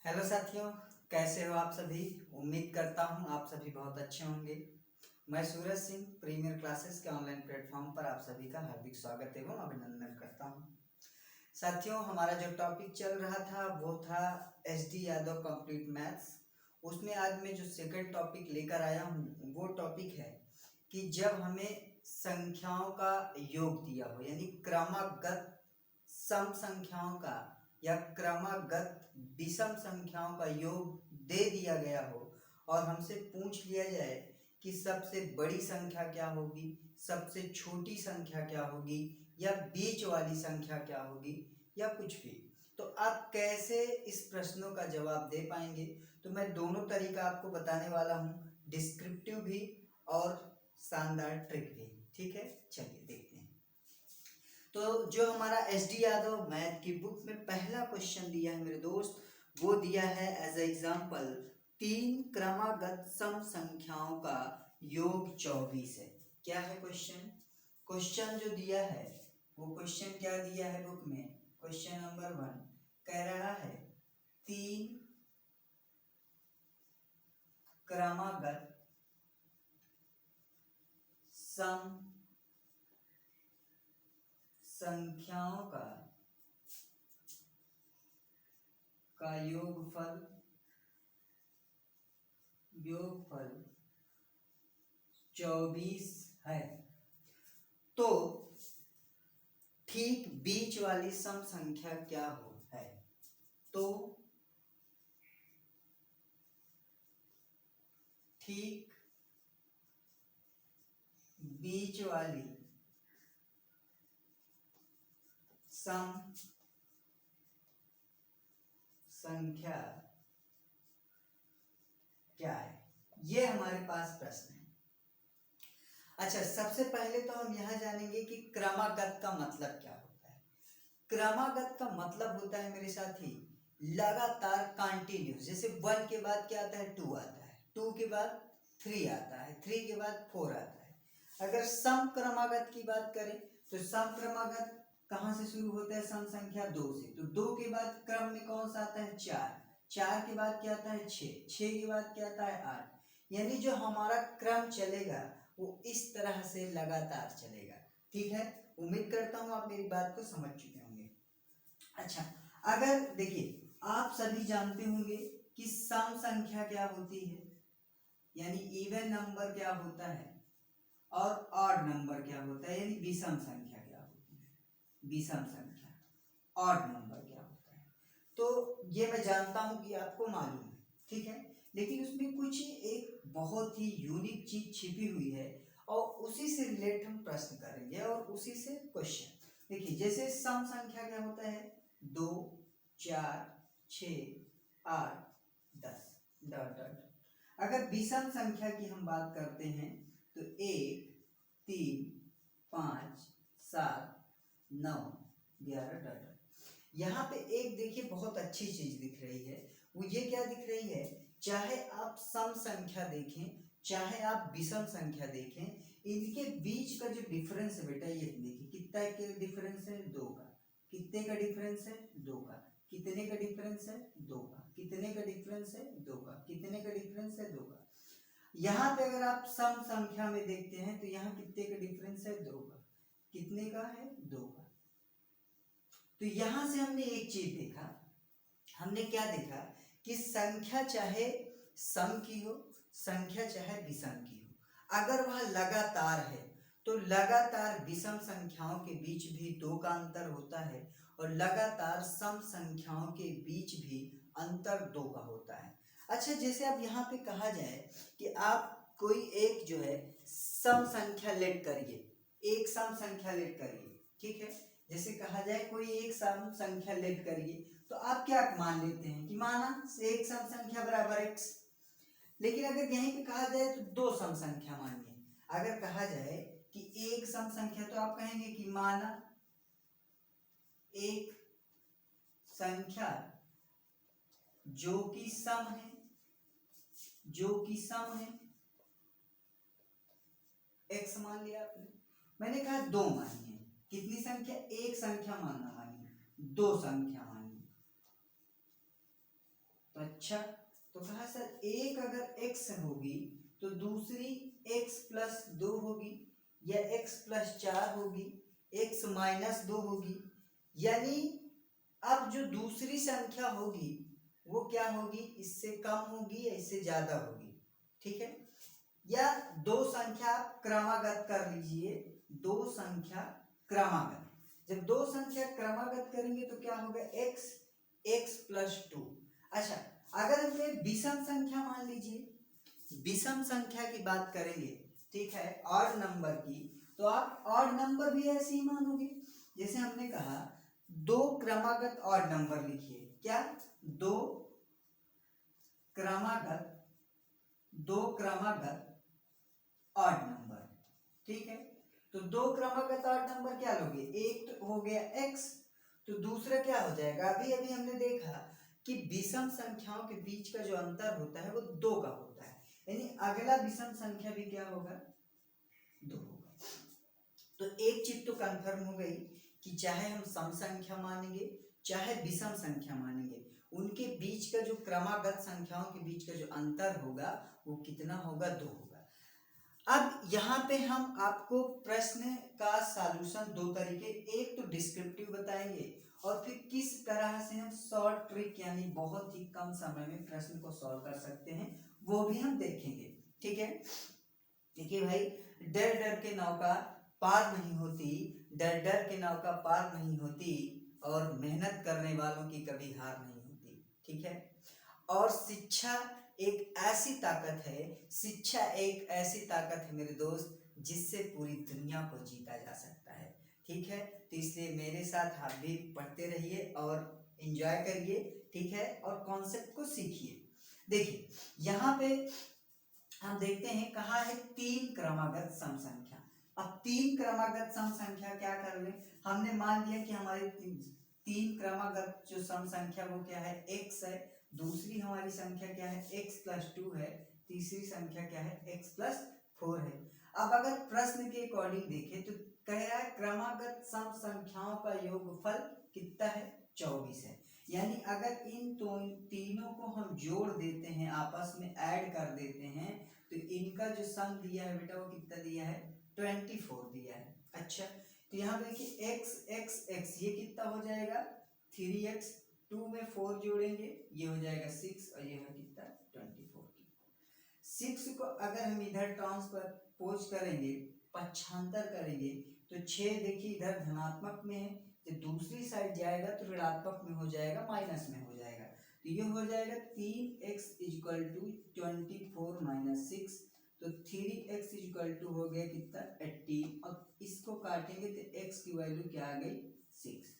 Hello साथियों, कैसे हो आप सभी। उम्मीद करता हूँ आप सभी बहुत अच्छे होंगे। मैं सूरज सिंह प्रीमियर क्लासेस के ऑनलाइन प्लेटफॉर्म पर आप सभी का हार्दिक स्वागत एवं अभिनंदन करता हूँ। साथियों, हमारा जो टॉपिक चल रहा था वो था SD यादव कंप्लीट मैथ्स। उसमें आज मैं जो सेकंड टॉपिक लेकर आया हूँ वो टॉपिक है कि जब हमें संख्याओं का योग दिया हो, यानी क्रमागत सम संख्याओं का या क्रमागत विषम संख्याओं का योग दे दिया गया हो और हमसे पूछ लिया जाए कि सबसे बड़ी संख्या क्या होगी, सबसे छोटी संख्या क्या होगी, या बीच वाली संख्या क्या होगी, या कुछ भी, तो आप कैसे इस प्रश्नों का जवाब दे पाएंगे। तो मैं दोनों तरीका आपको बताने वाला हूँ, डिस्क्रिप्टिव भी और शानदार ट्रिक भी। ठीक है, चलिए देखते हैं। तो जो हमारा SD यादव मैथ की बुक में पहला क्वेश्चन दिया है मेरे दोस्त, वो दिया है एज एग्जाम्पल 3 क्रमागत सम संख्याओं का योग 24 है। क्या है क्वेश्चन? क्वेश्चन जो दिया है वो क्वेश्चन क्या दिया है बुक में? क्वेश्चन नंबर 1 कह रहा है 3 क्रमागत सम संख्याओं का योगफल 24 है। तो ठीक बीच वाली सम संख्या क्या हो है? तो ठीक बीच वाली सम संख्या क्या है? ये हमारे पास प्रश्न है। अच्छा, सबसे पहले तो हम यह जानेंगे कि क्रमागत का मतलब क्या होता है। क्रमागत का मतलब होता है मेरे साथी लगातार, कंटिन्यूस। जैसे 1 के बाद क्या आता है? 2 आता है, 2 के बाद 3 आता है, 3 के बाद 4 आता है। अगर सम क्रमागत की बात करें तो सम क्रमागत कहाँ से शुरू होता है? सम संख्या 2 से। तो 2 के बाद क्रम में कौन सा आता है? 4, 4 के बाद क्या आता है? 6, 6 के बाद क्या आता है? 8। यानी जो हमारा क्रम चलेगा वो इस तरह से लगातार चलेगा। ठीक है, उम्मीद करता हूँ आप मेरी बात को समझ चुके होंगे। अच्छा, अगर देखिए आप सभी जानते होंगे कि सम संख्या क्या होती है, यानी इवन नंबर क्या होता है और ऑड नंबर क्या होता है, यानी विषम संख्या क्या होती है। विषम संख्या, ऑड नंबर क्या होता है, तो ये मैं जानता हूं कि आपको मालूम है। ठीक है, लेकिन उसमें कुछ एक बहुत ही यूनिक चीज छिपी हुई है और उसी से रिलेट हम प्रश्न करेंगे और उसी से क्वेश्चन। देखिए, जैसे सम संख्या क्या होता है? 2, 4, 6, 8, 10 डॉट डॉट। अगर विषम संख्या की हम बात करते हैं तो 1, 3, 5, 7, 9, 11 डॉट। यहाँ पे एक देखिए बहुत अच्छी चीज दिख रही है, वो ये क्या दिख रही है? चाहे आप सम संख्या देखें चाहे आप विषम संख्या देखें, इनके बीच का जो डिफरेंस है बेटा, ये देखिए कितना के डिफरेंस है? 2 का। कितने का डिफरेंस है? 2 का। कितने का डिफरेंस है? 2 का। कितने का डिफरेंस है? 2 का। कितने का डिफरेंस है? 2 का। यहाँ पे अगर आप सम संख्या में देखते हैं तो यहाँ कितने का डिफरेंस है? 2 का। कितने का है? 2 का। तो यहां से हमने एक चीज देखा, हमने क्या देखा कि संख्या चाहे सम की हो, संख्या चाहे विषम की हो, अगर वह लगातार है तो लगातार विषम संख्याओं के बीच भी 2 का अंतर होता है और लगातार सम संख्याओं के बीच भी अंतर 2 का होता है। अच्छा, जैसे अब यहाँ पे कहा जाए कि आप कोई एक जो है सम संख्या लेट करिए, एक सम संख्या लेट करिए। ठीक है, जैसे कहा जाए कोई एक सम संख्या लेट करिए, तो आप क्या मान लेते हैं कि माना एक सम संख्या बराबर x। लेकिन अगर यहीं पे कहा जाए तो 2 सम संख्या मानिए। अगर कहा जाए कि एक सम संख्या तो आप कहेंगे कि माना एक संख्या जो कि सम है, जो कि सम है, x मान लिया आपने। मैंने कहा 2 मानिए। कितनी संख्या? एक संख्या मानना मानिए, 2 संख्या मानिए। तो अच्छा, तो कहा सर एक अगर x होगी तो दूसरी x प्लस 2 होगी, या x प्लस 4 होगी, x माइनस 2 होगी, यानी अब जो दूसरी संख्या होगी वो क्या होगी, इससे कम होगी या इससे ज्यादा होगी, ठीक है। या दो संख्या आप क्रमागत कर लीजिए, दो संख्या क्रमागत, जब दो संख्या क्रमागत करेंगे तो क्या होगा, x प्लस 2। अच्छा, अगर हमने विषम संख्या मान लीजिए, विषम संख्या की बात करेंगे, ठीक है, ऑड नंबर की, तो आप ऑड नंबर भी ऐसे ही मानोगे। जैसे हमने कहा दो क्रमागत ऑड नंबर लिखिए, क्या, दो क्रमागत ऑड नंबर, ठीक है। तो दो क्रमागत ऑड नंबर क्या लोगे, एक तो हो गया x, तो दूसरा क्या हो जाएगा, अभी अभी हमने देखा कि विषम संख्याओं के बीच का जो अंतर होता है वो 2 का होता है, यानी अगला विषम संख्या भी क्या होगा, 2 होगा। तो एक चीज तो कंफर्म हो गई कि चाहे हम सम संख्या मानेंगे चाहे विषम संख्या मानेंगे, उनके बीच का जो क्रमागत संख्याओं के बीच का जो अंतर होगा वो कितना होगा, 2 होगा। अब यहाँ पे हम आपको प्रश्न का सॉल्यूशन दो तरीके, एक तो डिस्क्रिप्टिव बताएंगे और फिर किस तरह से हम शॉर्ट ट्रिक यानी बहुत ही कम समय में प्रश्न को सॉल्व कर सकते हैं वो भी हम देखेंगे, ठीक है। देखिए भाई, डर डर के नौका पार नहीं होती, डर डर के नौका पार नहीं होती, और मेहनत करने वालों की कभी हार नहीं होती, ठीक है। और शिक्षा एक ऐसी ताकत है, शिक्षा एक ऐसी ताकत है मेरे दोस्त, जिससे पूरी दुनिया को जीता जा सकता है, ठीक है। तो इसलिए मेरे साथ आप भी पढ़ते रहिए और एंजॉय करिए, ठीक है, और कॉन्सेप्ट को सीखिए। देखिए यहाँ पे हम देखते हैं, कहा है 3 क्रमागत सम संख्या। अब 3 क्रमागत सम संख्या क्या कर ले, हमने मान लिया कि हमारी तीन क्रमागत जो सम संख्या वो क्या है, x है, दूसरी हमारी संख्या क्या है, x प्लस 2 है, तीसरी संख्या क्या है, x प्लस 4 है। अब अगर प्रश्न के अकॉर्डिंग देखें तो कह रहा है क्रमागत सम संख्याओं का योगफल कितना है, 24 है। यानी अगर इन तीनों को हम जोड़ देते हैं, आपस में ऐड कर देते हैं, तो इनका जो सम दिया है बेटा वो कितना दिया है, 24 दिया है। अच्छा, तो यहाँ देखिए x x x ये कितना हो जाएगा, 3x, 2 में 4 जोड़ेंगे ये हो जाएगा 6, और ये है कितना, 24 की। 6 को अगर हम इधर ट्रांसपोज करेंगे, पक्षांतर करेंगे, तो 6 देखिए इधर धनात्मक में है, जब दूसरी साइड जाएगा तो ऋणात्मक में हो जाएगा, माइनस में हो जाएगा। तो ये हो जाएगा 3x इक्वल टू 24 माइनस 6, तो 3x इक्वल टू हो गया कितना, 18, और इसको काटेंगे तो x की वैल्यू क्या आ गई, 6।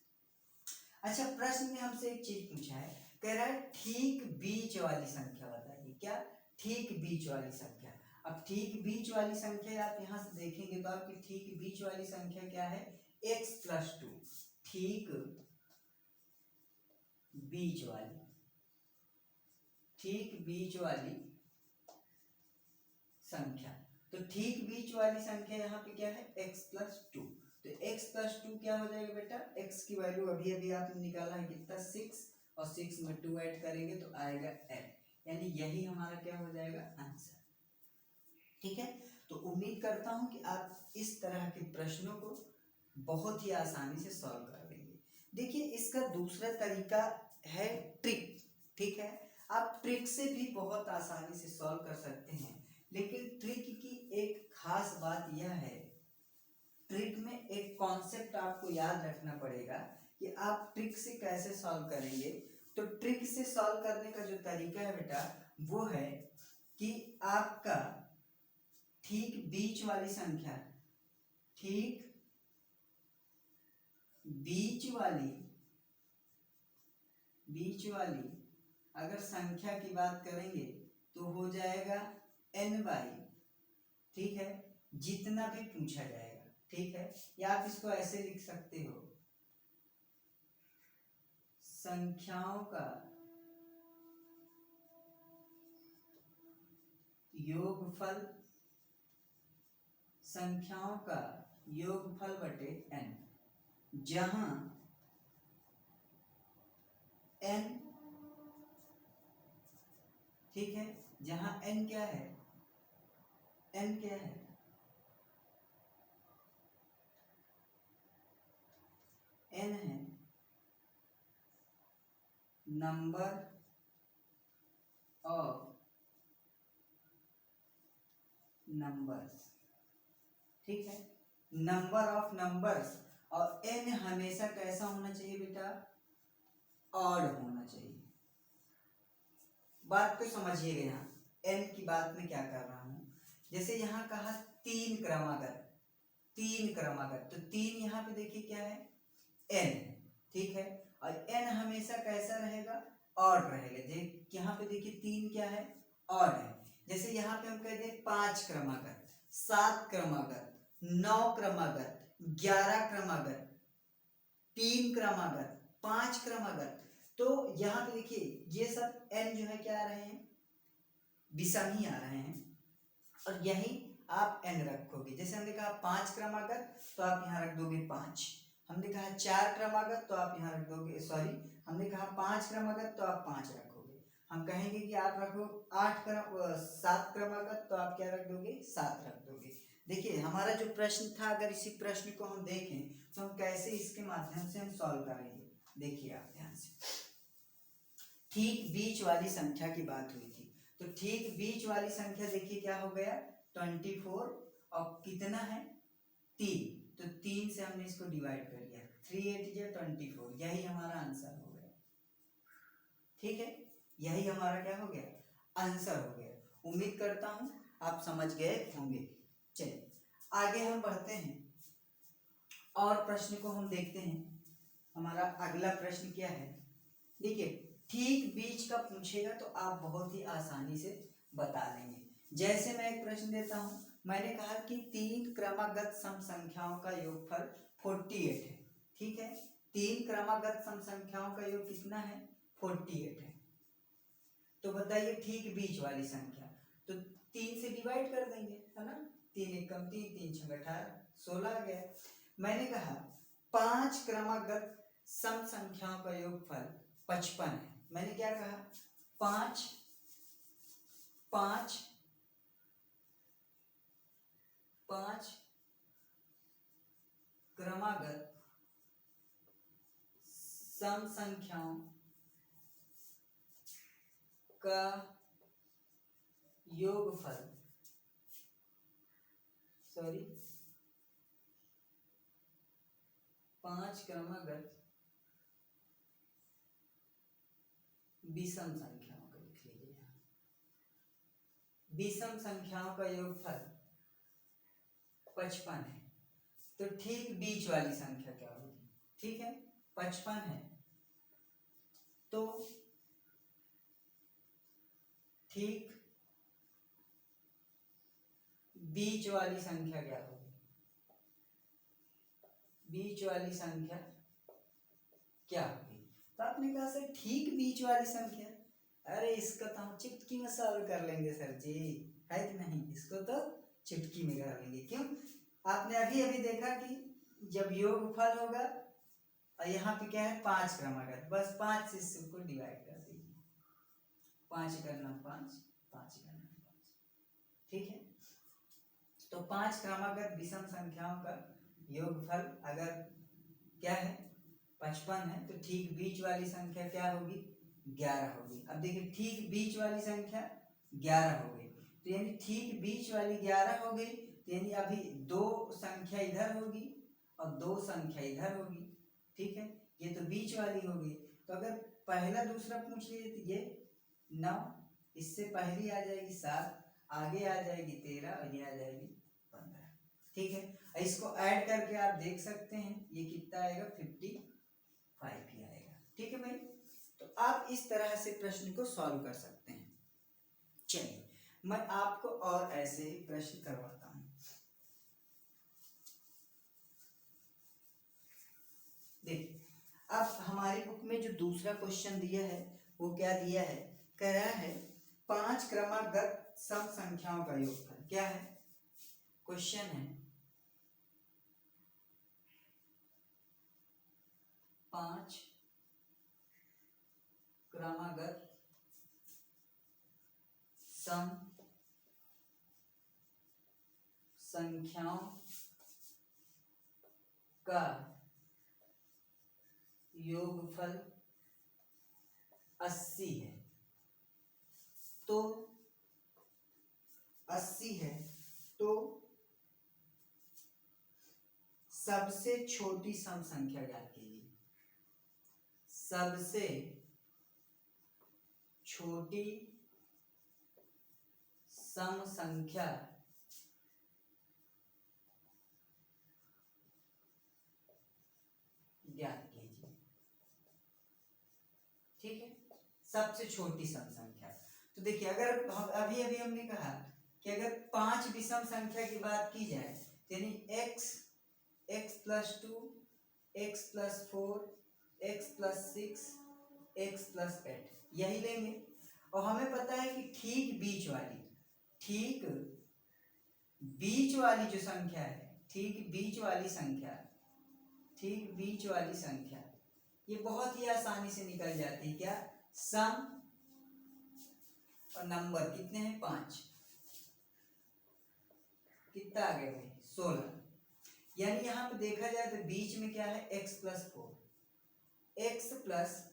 अच्छा, प्रश्न में हमसे एक चीज पूछा है, कह रहा है ठीक बीच वाली संख्या बताइए, क्या, ठीक बीच वाली संख्या। अब ठीक बीच वाली संख्या आप यहाँ से देखेंगे तो आपकी ठीक बीच वाली संख्या क्या है, x प्लस 2, ठीक बीच वाली, ठीक बीच वाली संख्या। तो ठीक बीच वाली संख्या यहाँ पे क्या है, x प्लस 2, तो x प्लस 2 क्या हो जाएगा बेटा, x की वैल्यू अभी अभी आपने निकाला है कितना, 6, और 6 में 2 ऐड करेंगे तो आएगा l, यानी यही हमारा क्या हो जाएगा, आंसर, ठीक है। तो उम्मीद करता हूं कि आप इस तरह के प्रश्नों को बहुत ही आसानी से सॉल्व कर लेंगे। देखिए इसका दूसरा तरीका है ट्रिक, ठीक है, आप ट्रिक से भी बहुत आसानी से सॉल्व कर सकते हैं, लेकिन ट्रिक की एक खास बात यह है, ट्रिक में एक कॉन्सेप्ट आपको याद रखना पड़ेगा कि आप ट्रिक से कैसे सॉल्व करेंगे। तो ट्रिक से सॉल्व करने का जो तरीका है बेटा वो है कि आपका ठीक बीच वाली संख्या, ठीक बीच वाली अगर संख्या की बात करेंगे तो हो जाएगा n बाई, ठीक है, जितना भी पूछा जाएगा, ठीक है, या आप इसको ऐसे लिख सकते हो, संख्याओं का योगफल, संख्याओं का योगफल बटे n, जहां n ठीक है, जहां n क्या है, n क्या है, n है नंबर ऑफ नंबर्स, ठीक है, नंबर ऑफ नंबर्स। और n हमेशा कैसा होना चाहिए बेटा, ऑड होना चाहिए। बात तो समझिएगा, यहाँ n की बात में क्या कर रहा हूं, जैसे यहाँ कहा तीन क्रमागत, तीन क्रमागत, तो तीन यहाँ पे देखिए क्या है, n, ठीक है, और n हमेशा कैसा रहेगा, ऑड रहेगा। यहाँ पे देखिए तीन क्या है, ऑड है। जैसे यहाँ पे हम कहते हैं पांच क्रमागत, सात क्रमागत, नौ क्रमागत, 11 क्रमागत, तीन क्रमागत, पांच क्रमागत, तो यहाँ पे देखिए ये सब n जो है क्या आ रहे हैं, विषम ही आ रहे हैं, और यही आप n रखोगे। जैसे हमने कहा पांच क्रमागत, तो आप यहाँ रख दोगे पांच। हमने कहा चार क्रमागत, तो आप यहाँ रख दोगे, सॉरी, हमने कहा पांच क्रमागत, तो आप पांच रखोगे। हम कहेंगे कि आप रखो सात क्रमागत, तो आप क्या रख दोगे, सात रख दोगे। देखिए हमारा जो प्रश्न था, अगर इसी प्रश्न को हम देखें तो हम कैसे इसके माध्यम से हम सॉल्व करेंगे। देखिए आप ध्यान से, ठीक बीच वाली संख्या की बात हुई थी, तो ठीक बीच वाली संख्या देखिए क्या हो गया, 24, और कितना है, तीन, तो तीन से हमने इसको डिवाइड कर लिया, 3 8 या 24, यही हमारा आंसर हो गया। ठीक है, यही हमारा क्या हो गया, आंसर हो गया। उम्मीद करता हूं आप समझ गए होंगे। चलिए आगे हम बढ़ते हैं और प्रश्न को हम देखते हैं। हमारा अगला प्रश्न क्या है, देखिए ठीक बीच का पूछेगा तो आप बहुत ही आसानी से बता लेंगे। जैसे मैं एक प्रश्न देता हूं, मैंने कहा कि तीन क्रमागत सम संख्याओं का योगफल 48 है, ठीक है, तीन क्रमागत सम संख्याओं का योग कितना है, 48 है। तो बताइए ठीक बीच वाली संख्या, तो तीन से डिवाइड कर देंगे, है ना, तीन एकम तीन, तीन छंग 18, 16 आ गया। मैंने कहा पांच क्रमागत सम संख्याओं का योगफल 55 है। मैंने क्या कहा, पांच पांच पांच क्रमागत सम संख्याओं का योगफल, सॉरी, पांच क्रमागत विषम संख्याओं का, लिख लीजिए यहाँ, विषम संख्याओं का योगफल 55 है। तो ठीक बीच वाली संख्या क्या होगी, ठीक है, 55 है, तो ठीक बीच वाली संख्या क्या होगी, बीच वाली संख्या क्या होगी। तो आपने कहा सर ठीक बीच वाली संख्या, अरे इसका तो हम चुटकी में सॉल्व कर लेंगे सर जी, है कि नहीं, इसको तो चुटकी में कर लेंगे। क्यों, आपने अभी अभी देखा कि जब योगफल होगा और यहाँ पे क्या है, पांच क्रमागत, बस पांच से इसको डिवाइड कर दीजिए, पांच करना पांच, पांच करना पांच, ठीक है। तो पांच क्रमागत विषम संख्याओं का योगफल अगर क्या है, 55 है, तो ठीक बीच वाली संख्या क्या होगी, 11 होगी। अब देखिए ठीक बीच वाली संख्या 11 हो गई, तो यानी ठीक बीच वाली 11 हो गई, तो यानी अभी दो संख्या इधर होगी और दो संख्या इधर होगी, ठीक है, ये तो बीच वाली होगी। तो अगर पहला दूसरा पूछ लिए तो ये 9, इससे पहली आ जाएगी 7, आगे आ जाएगी 13 और ये आ जाएगी 15, ठीक है। इसको ऐड करके आप देख सकते हैं ये कितना आएगा, 55 ही आएगा, ठीक है भाई। तो आप इस तरह से प्रश्न को सॉल्व कर सकते हैं। चलिए मैं आपको और ऐसे ही प्रश्न करवाता हूं। देखिए अब हमारी बुक में जो दूसरा क्वेश्चन दिया है वो क्या दिया है, कह रहा है पांच क्रमागत सम संख्याओं का योगफल। क्या है क्वेश्चन है, पांच क्रमागत सम संख्याओं का योगफल 80 है। तो 80 है तो सबसे छोटी सम संख्या ज्ञात कीजिए। सबसे छोटी सम संख्या ज्ञात कीजिए। ठीक है, सबसे छोटी सम संख्या। तो देखिए, अगर अभी अभी हमने कहा कि अगर 5 विषम संख्या की बात की जाए, यानी x plus 2, x plus 4, x plus 6, x plus 8, यही लेंगे। और हमें पता है कि ठीक बीच वाली जो संख्या है, ठीक बीच वाली संख्या ये बहुत ही आसानी से निकल जाती है। क्या? सम और नंबर कितने हैं? 5। कितना आ गया भाई? 16। यानी यहां पे देखा जाए तो बीच में क्या है? x plus 4। x plus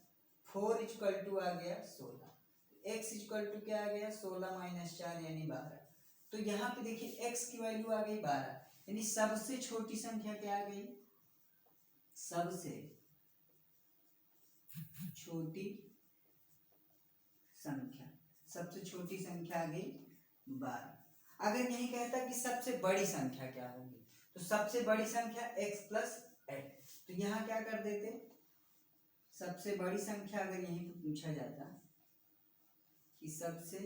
4 equal to आ गया 16। x इक्वल टू क्या आ गया? 16 माइनस 4 यानी 12। तो यहाँ पे देखिए x की वैल्यू आ गई 12, यानी सबसे छोटी संख्या क्या आ गई? सबसे छोटी संख्या आ गई 12। अगर यही कहता कि सबसे बड़ी संख्या क्या होगी, तो सबसे बड़ी संख्या x प्लस 8। तो यहाँ क्या कर देते? सबसे बड़ी संख्या अगर यहीं पे पूछा जाता कि सबसे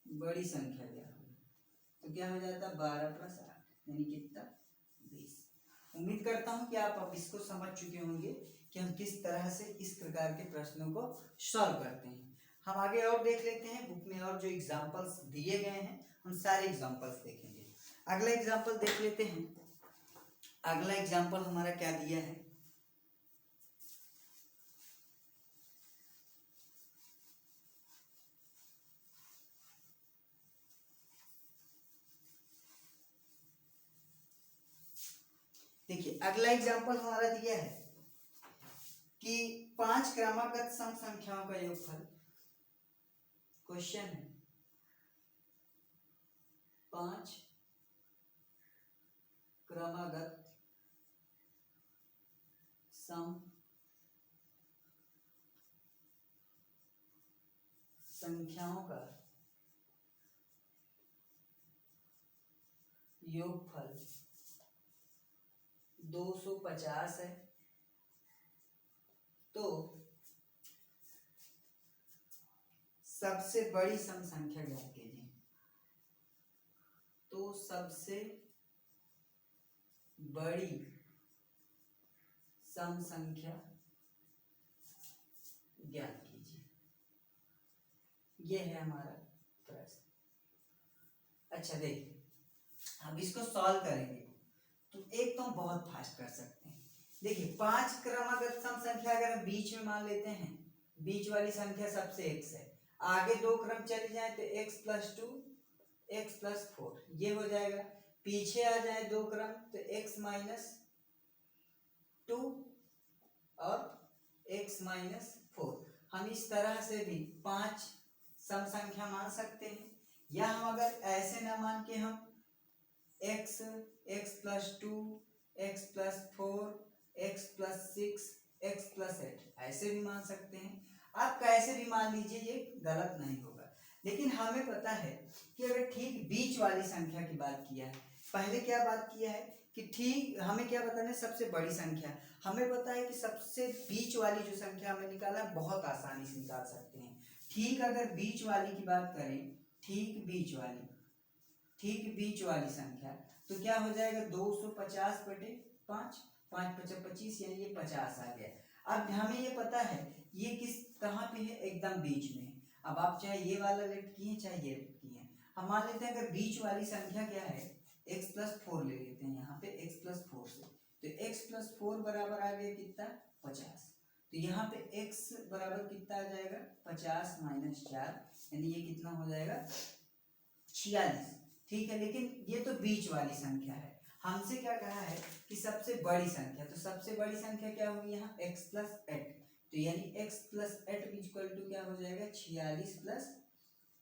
बड़ी संख्या क्या होगी, तो क्या हो जाता? 12 प्लस 8 यानी कितना? 20। उम्मीद करता हूं कि आप अब इसको समझ चुके होंगे कि हम किस तरह से इस प्रकार के प्रश्नों को सॉल्व करते हैं। हम आगे और देख लेते हैं, बुक में और जो एग्जाम्पल्स दिए गए हैं हम सारे एग्जाम्पल्स देखेंगे। अगला एग्जाम्पल देख लेते हैं। अगला एग्जाम्पल हमारा क्या दिया है? देखिए, अगला एग्जाम्पल हमारा दिया है कि 5 क्रमागत सम संख्याओं का योगफल। क्वेश्चन है 5 क्रमागत सम संख्याओं का योगफल 250 है। तो सबसे बड़ी सम संख्या ज्ञात कीजिए। तो सबसे बड़ी सम संख्या ज्ञात कीजिए, यह है हमारा प्रश्न। अच्छा देखिए, हम इसको सॉल्व करेंगे तो एक तो हम बहुत फास्ट कर सकते हैं। देखिए, 5 क्रमागत सम संख्या अगर हम बीच में मान लेते हैं, बीच वाली संख्या सबसे x है, आगे 2 क्रम चले जाए तो x प्लस 2, x प्लस 4 ये हो जाएगा। पीछे आ जाए 2 क्रम तो x माइनस 2 और x माइनस 4। हम इस तरह से भी 5 सम संख्या मान सकते हैं, या हम अगर ऐसे ना मान के हम x plus 2, x plus 4, x plus 6, x plus 8 ऐसे भी मान सकते हैं। आप कैसे भी मान लीजिए, ये गलत नहीं होगा। लेकिन हमें पता है कि अगर ठीक बीच वाली संख्या की बात किया है, पहले क्या बात किया है कि ठीक हमें क्या बताना है? सबसे बड़ी संख्या। हमें पता है कि सबसे बीच वाली जो संख्या हमें निकालना है, बहुत आसानी से निकाल सकते हैं। ठीक अगर बीच वाली की बात करें, ठीक बीच वाली संख्या, तो क्या हो जाएगा? 250 बटे 5, 5 × 25 यानी ये 50 आ गया। अब हमें ये पता है ये कहाँ पे है? एकदम बीच में। अब आप चाहे ये वाला लेफ्ट किए चाहे ये लेफ्ट किए, हम मान लेते हैं अगर बीच वाली संख्या क्या है? x प्लस 4 ले लेते हैं यहाँ पे x प्लस 4 से, तो x प्लस 4 बराबर आ गया कितना? 50। तो यहाँ पे x बराबर कितना आ जाएगा 50 माइनस 4, यानी ये कितना हो जाएगा 46। ठीक है, लेकिन ये तो बीच वाली संख्या है, हमसे क्या कहा है कि सबसे बड़ी संख्या, तो सबसे बड़ी संख्या क्या होगी यहाँ x प्लस 8, तो यानी x प्लस 8 इक्वल टू क्या हो जाएगा 46 प्लस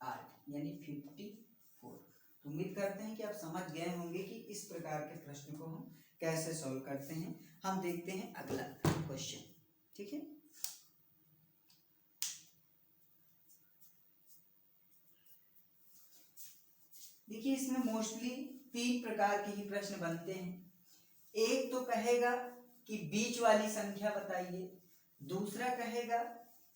8 यानी 54। तो उम्मीद करते हैं कि आप समझ गए होंगे कि इस प्रकार के प्रश्न को हम कैसे सॉल्व करते हैं। हम देखते हैं अगला क्वेश्चन। ठीक है, देखिए इसमें मोस्टली 3 प्रकार के ही प्रश्न बनते हैं। एक तो कहेगा कि बीच वाली संख्या बताइए, दूसरा कहेगा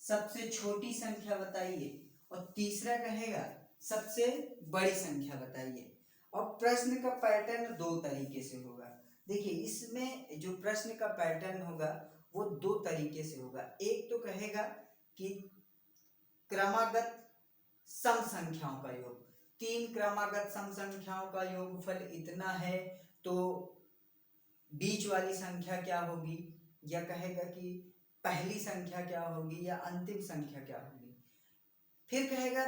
सबसे छोटी संख्या बताइए, और तीसरा कहेगा सबसे बड़ी संख्या बताइए। और प्रश्न का पैटर्न 2 तरीके से होगा। देखिए इसमें जो प्रश्न का पैटर्न होगा वो 2 तरीके से होगा। एक तो कहेगा कि क्रमागत सम संख्याओं का योग, 3 क्रमागत सम संख्याओं का योगफल इतना है तो बीच वाली संख्या क्या होगी, या कहेगा कि पहली संख्या क्या होगी या अंतिम संख्या क्या होगी। फिर कहेगा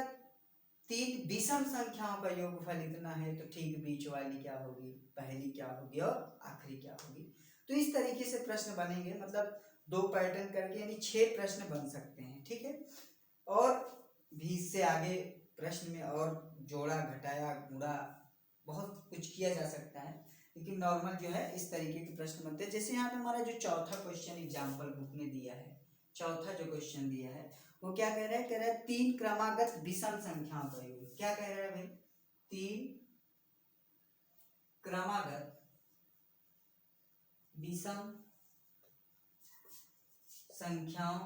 3 विषम संख्याओं का योगफल इतना है तो ठीक बीच वाली क्या होगी, पहली क्या होगी और आखिरी क्या होगी। तो इस तरीके से प्रश्न बनेंगे, मतलब 2 पैटर्न करके यानी 6 प्रश्न बन सकते हैं। ठीक है, और भी इससे आगे प्रश्न में और जोड़ा घटाया गुणा बहुत कुछ किया जा सकता है, लेकिन नॉर्मल जो है इस तरीके के प्रश्न बनते हैं। जैसे यहाँ पे हमारा जो चौथा क्वेश्चन एग्जाम्पल बुक में दिया है, चौथा जो क्वेश्चन दिया है वो क्या कह रहा है, कह रहा है 3 क्रमागत विषम संख्याओं का योग। क्या कह रहा है भाई, 3 क्रमागत विषम संख्याओं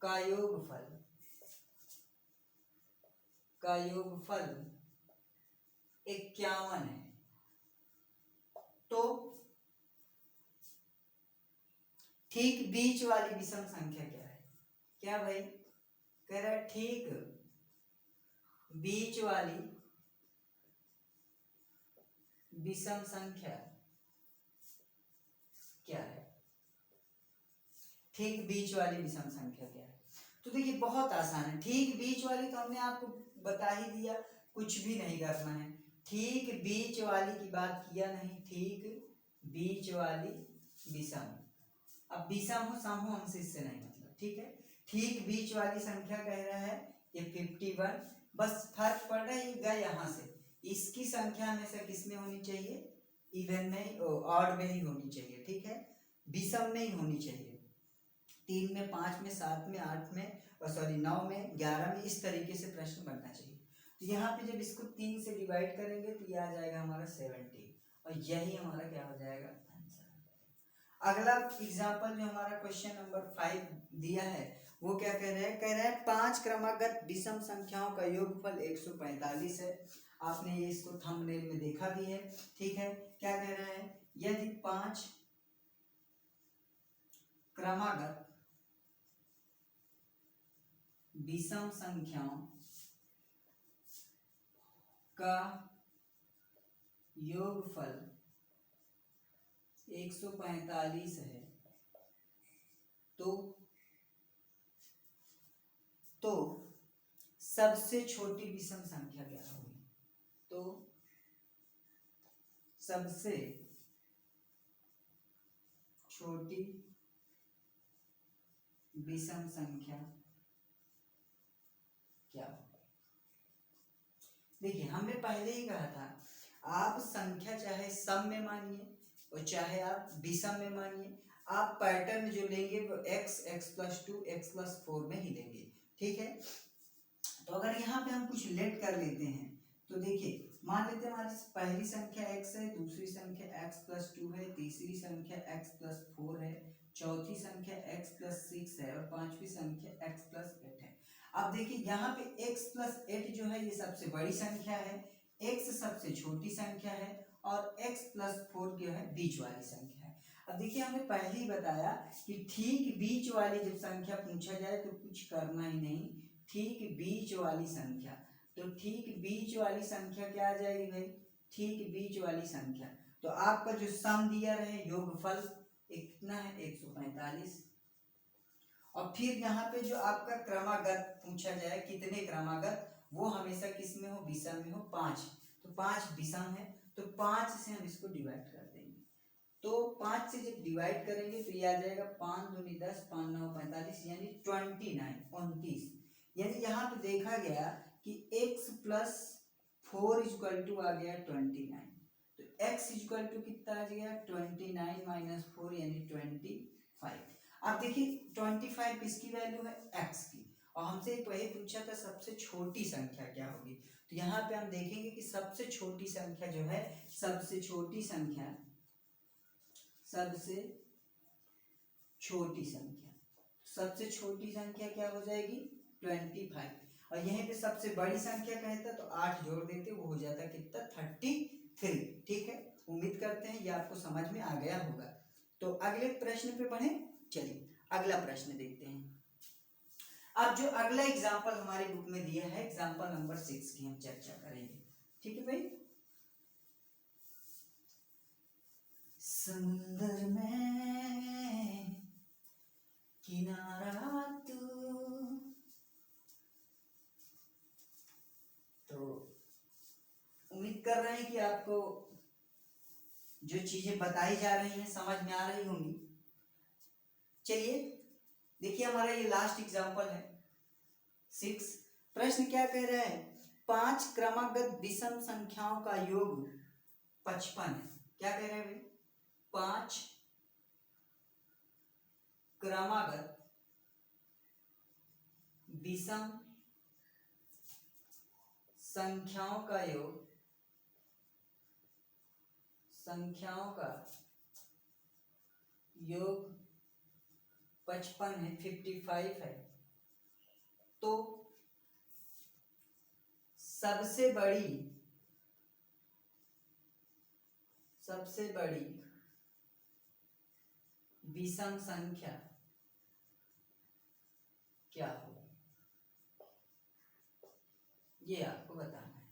का योगफल 51 है। तो ठीक बीच वाली विषम संख्या क्या है, क्या भाई, कह रहा है ठीक बीच वाली विषम संख्या क्या है, ठीक बीच वाली विषम संख्या क्या है। तो देखिए बहुत आसान है, ठीक बीच वाली तो हमने आपको बता ही दिया, कुछ भी नहीं करना है, ठीक बीच वाली की बात किया नहीं, ठीक बीच वाली विषम। अब विषम हो सम हो हमसे इससे नहीं मतलब। ठीक है, ठीक बीच वाली संख्या कह रहा है ये 51, बस फर्क पड़ रहा है यहाँ से, इसकी संख्या हमेशा किसमें होनी चाहिए, इवन में, ऑड में ही होनी चाहिए। ठीक है, विषम में ही होनी चाहिए, 3 में, 5 में, 7 में, 8 में, और सॉरी 9 में, 11 में, इस तरीके से प्रश्न बनना चाहिए। तो यहाँ पे जब इसको 3 से डिवाइड करेंगे तो ये आ जाएगा हमारा 70, और यही हमारा क्या हो जाएगा आंसर। अगला एग्जाम्पल जो हमारा क्वेश्चन नंबर 5 दिया है वो क्या कह रहा है, कह रहा है 5 क्रमागत विषम संख्याओं का योगफल 145 है। आपने ये इसको थंबनेल में देखा भी है। ठीक है, क्या कह रहा है, यदि 5 क्रमागत विषम संख्याओं का योगफल 145 है तो सबसे छोटी विषम संख्या क्या होगी, तो सबसे छोटी विषम संख्या क्या होगी। देखिए हमने पहले ही कहा था, आप संख्या चाहे सम में मानिए और चाहे आप विषम में मानिए, आप पैटर्न जो लेंगे वो x, x+2, x+4 में ही लेंगे। ठीक है, तो अगर यहाँ पे हम कुछ लेट कर लेते हैं तो देखिए मान लेते हैं हमारी पहली संख्या x है, दूसरी संख्या x+2 है, तीसरी संख्या x+4 है, चौथी संख्या x+6 है, और पांचवी संख्या x+8 है। अब देखिए यहाँ पे x+8 जो है ये सबसे बड़ी संख्या है, x सबसे छोटी संख्या है, और x+4 जो है बीच वाली संख्या है। अब देखिए हमें पहले ही बताया कि ठीक बीच वाली जब संख्या पूछा जाए तो कुछ करना ही नहीं, ठीक बीच वाली संख्या, तो ठीक बीच वाली संख्या क्या आ जाएगी भाई, ठीक बीच वाली संख्या। तो आपका जो सम दिया रहे योगफल कितना है 145। और फिर यहाँ पे जो आपका क्रमागत पूछा जाए कितने क्रमागत, वो हमेशा किस में हो, विषम में हो, 5। तो 5 विषम है, तो 5 से हम इसको डिवाइड कर देंगे। तो 5 से जब डिवाइड करेंगे तो ये आ जाएगा 5 दूनी 10, 5 9 45, यानी 29। यानी यहाँ पे देखा गया कि x प्लस 4 इक्वल टू आ गया 29। तो x इक्वल टू कितना आ गया 29 माइनस 4 यानी 25। अब देखिए 25 किसकी वैल्यू है, x की, और हमसे एक वही पूछा था सबसे छोटी संख्या क्या होगी। तो यहाँ पे हम देखेंगे कि सबसे छोटी संख्या जो है, सबसे छोटी संख्या क्या हो जाएगी 25। और यहीं पे सबसे बड़ी संख्या कहता तो 8 जोड़ देते, वो हो जाता कितना 33। ठीक है, उम्मीद करते हैं ये आपको समझ में आ गया होगा। तो अगले प्रश्न पे बढ़े, चलिए अगला प्रश्न देखते हैं। अब जो अगला एग्जाम्पल हमारे बुक में दिया है, एग्जाम्पल नंबर 6 की हम चर्चा करेंगे। ठीक है भाई। समुंदर में किनारा तू, तो उम्मीद कर रहे हैं कि आपको जो चीजें बताई जा रही हैं समझ में आ रही होंगी। चलिए देखिए, हमारा ये लास्ट एग्जाम्पल है 6। प्रश्न क्या कह रहा है, 5 क्रमागत विषम संख्याओं का योग 55 है। क्या कह रहे हैं भाई, 5 क्रमागत विषम संख्याओं का योग 55 है, 55 है। तो सबसे बड़ी विषम संख्या क्या होगी, ये आपको बताना है।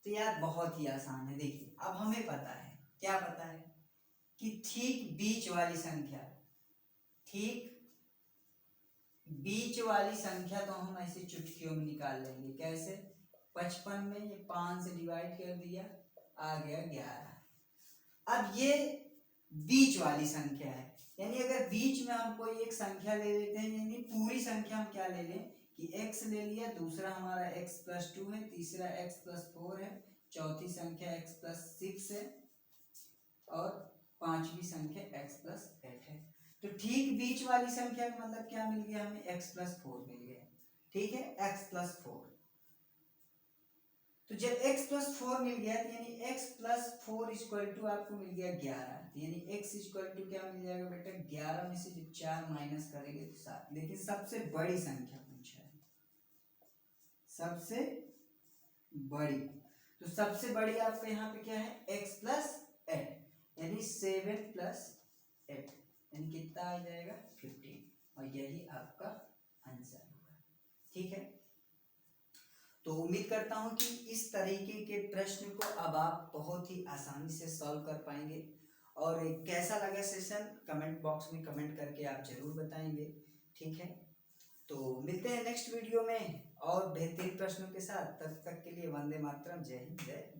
तो यार बहुत ही आसान है। देखिए अब हमें पता है, क्या पता है कि ठीक बीच वाली संख्या तो हम ऐसे चुटकियों में निकाल लेंगे। कैसे, 55 में ये 5 से डिवाइड कर दिया, आ गया 11। अब ये बीच वाली संख्या है, यानी अगर बीच में हम कोई एक संख्या ले लेते हैं, यानी पूरी संख्या हम क्या ले लें कि x ले लिया, दूसरा हमारा x प्लस 2 है, तीसरा x प्लस 4 है, चौथी संख्या x प्लस 6 है, और पांचवी संख्या x प्लस 8 है। तो ठीक बीच वाली संख्या का मतलब क्या मिल गया हमें, x प्लस 4 मिल गया। ठीक है, x प्लस 4। तो जब x प्लस 4 मिल गया तो यानी x प्लस 4 इक्वल टू आपको मिल गया 11। तो यानी x इक्वल टू क्या मिल जाएगा बेटा, 11 में से जब 4 माइनस करेंगे तो 7। लेकिन सबसे बड़ी संख्या पूछा है, सबसे बड़ी। तो सबसे बड़ी आपका यहाँ पे क्या है, x प्लस 8, यानी 7 प्लस 8, यानी कितना आ जाएगा 15। और यही आपका आंसर होगा। ठीक है, तो उम्मीद करता हूं कि इस तरीके के प्रश्न को अब आप बहुत ही आसानी से सॉल्व कर पाएंगे। और कैसा लगा सेशन कमेंट बॉक्स में कमेंट करके आप जरूर बताएंगे। ठीक है, तो मिलते हैं नेक्स्ट वीडियो में और बेहतरीन प्रश्नों के साथ। तब तक के लिए वंदे मातरम, जय हिंद, जय